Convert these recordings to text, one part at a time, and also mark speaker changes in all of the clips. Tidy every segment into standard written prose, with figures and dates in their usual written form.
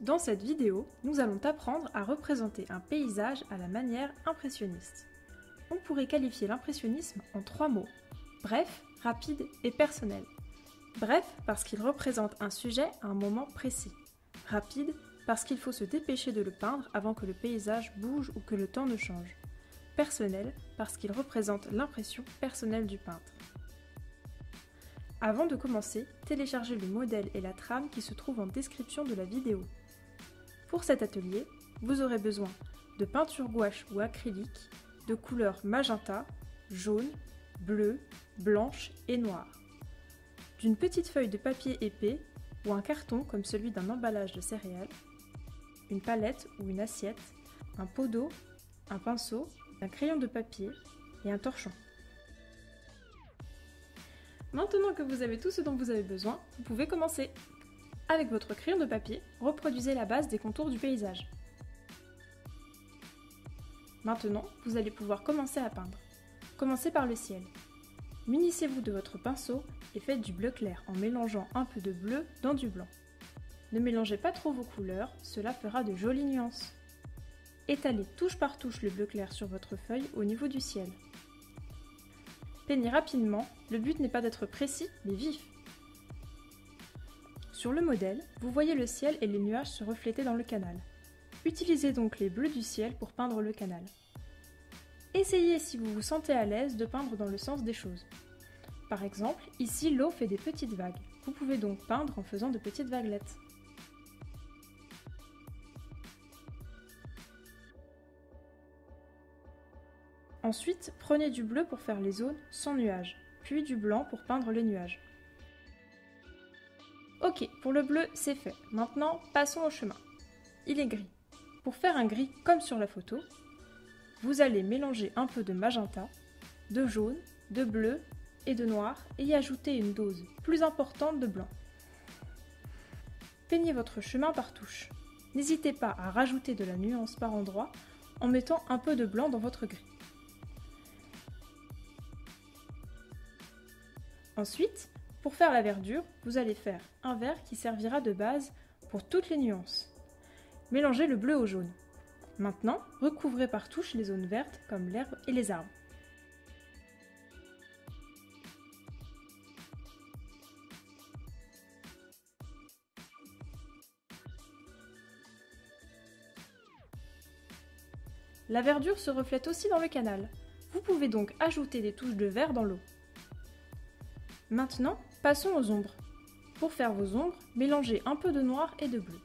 Speaker 1: Dans cette vidéo, nous allons apprendre à représenter un paysage à la manière impressionniste. On pourrait qualifier l'impressionnisme en 3 mots: bref, rapide et personnel. Bref, parce qu'il représente un sujet à un moment précis. Rapide, parce qu'il faut se dépêcher de le peindre avant que le paysage bouge ou que le temps ne change. Personnel, parce qu'il représente l'impression personnelle du peintre. Avant de commencer, téléchargez le modèle et la trame qui se trouvent en description de la vidéo. Pour cet atelier, vous aurez besoin de peinture gouache ou acrylique, de couleurs magenta, jaune, bleu, blanche et noire, d'une petite feuille de papier épais ou un carton comme celui d'un emballage de céréales, une palette ou une assiette, un pot d'eau, un pinceau, un crayon de papier et un torchon. Maintenant que vous avez tout ce dont vous avez besoin, vous pouvez commencer. Avec votre crayon de papier, reproduisez la base des contours du paysage. Maintenant, vous allez pouvoir commencer à peindre. Commencez par le ciel. Munissez-vous de votre pinceau et faites du bleu clair en mélangeant un peu de bleu dans du blanc. Ne mélangez pas trop vos couleurs, cela fera de jolies nuances. Étalez touche par touche le bleu clair sur votre feuille au niveau du ciel. Peignez rapidement, le but n'est pas d'être précis, mais vif. Sur le modèle, vous voyez le ciel et les nuages se refléter dans le canal. Utilisez donc les bleus du ciel pour peindre le canal. Essayez, si vous vous sentez à l'aise, de peindre dans le sens des choses. Par exemple, ici l'eau fait des petites vagues. Vous pouvez donc peindre en faisant de petites vaguelettes. Ensuite, prenez du bleu pour faire les zones sans nuages, puis du blanc pour peindre les nuages. Ok, pour le bleu, c'est fait. Maintenant, passons au chemin. Il est gris. Pour faire un gris comme sur la photo, vous allez mélanger un peu de magenta, de jaune, de bleu et de noir et y ajouter une dose plus importante de blanc. Peignez votre chemin par touche. N'hésitez pas à rajouter de la nuance par endroit en mettant un peu de blanc dans votre gris. Ensuite, pour faire la verdure, vous allez faire un vert qui servira de base pour toutes les nuances. Mélangez le bleu au jaune. Maintenant, recouvrez par touche les zones vertes comme l'herbe et les arbres. La verdure se reflète aussi dans le canal. Vous pouvez donc ajouter des touches de vert dans l'eau. Maintenant, passons aux ombres. Pour faire vos ombres, mélangez un peu de noir et de bleu.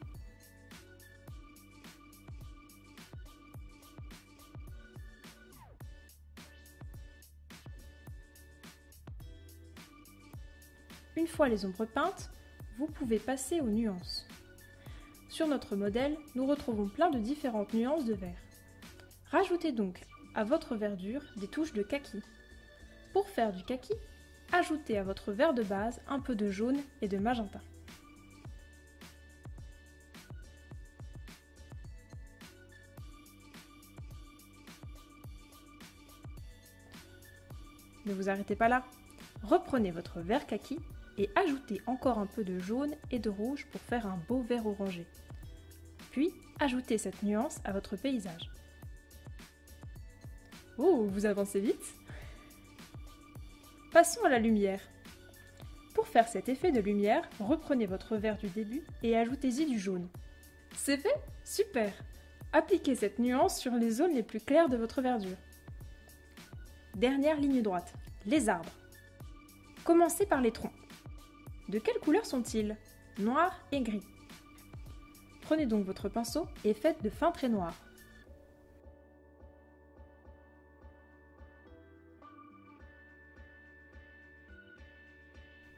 Speaker 1: Une fois les ombres peintes, vous pouvez passer aux nuances. Sur notre modèle, nous retrouvons plein de différentes nuances de vert. Rajoutez donc à votre verdure des touches de kaki. Pour faire du kaki, ajoutez à votre vert de base un peu de jaune et de magenta. Ne vous arrêtez pas là. Reprenez votre vert kaki et ajoutez encore un peu de jaune et de rouge pour faire un beau vert orangé. Puis, ajoutez cette nuance à votre paysage. Oh, vous avancez vite! Passons à la lumière. Pour faire cet effet de lumière, reprenez votre vert du début et ajoutez-y du jaune. C'est fait? Super! Appliquez cette nuance sur les zones les plus claires de votre verdure. Dernière ligne droite, les arbres. Commencez par les troncs. De quelle couleur sont-ils? Noir et gris. Prenez donc votre pinceau et faites de fins traits noirs.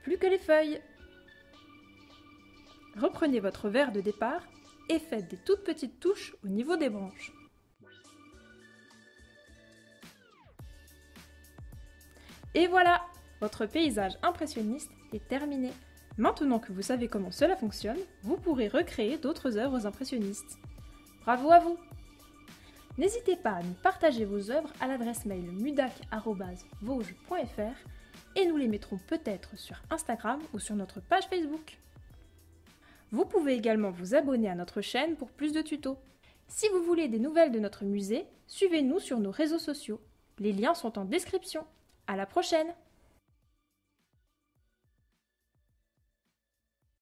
Speaker 1: Plus que les feuilles. Reprenez votre vert de départ et faites des toutes petites touches au niveau des branches. Et voilà, votre paysage impressionniste est terminé. Maintenant que vous savez comment cela fonctionne, vous pourrez recréer d'autres œuvres impressionnistes. Bravo à vous! N'hésitez pas à nous partager vos œuvres à l'adresse mail mudac@vosges.fr et nous les mettrons peut-être sur Instagram ou sur notre page Facebook. Vous pouvez également vous abonner à notre chaîne pour plus de tutos. Si vous voulez des nouvelles de notre musée, suivez-nous sur nos réseaux sociaux. Les liens sont en description. À la prochaine!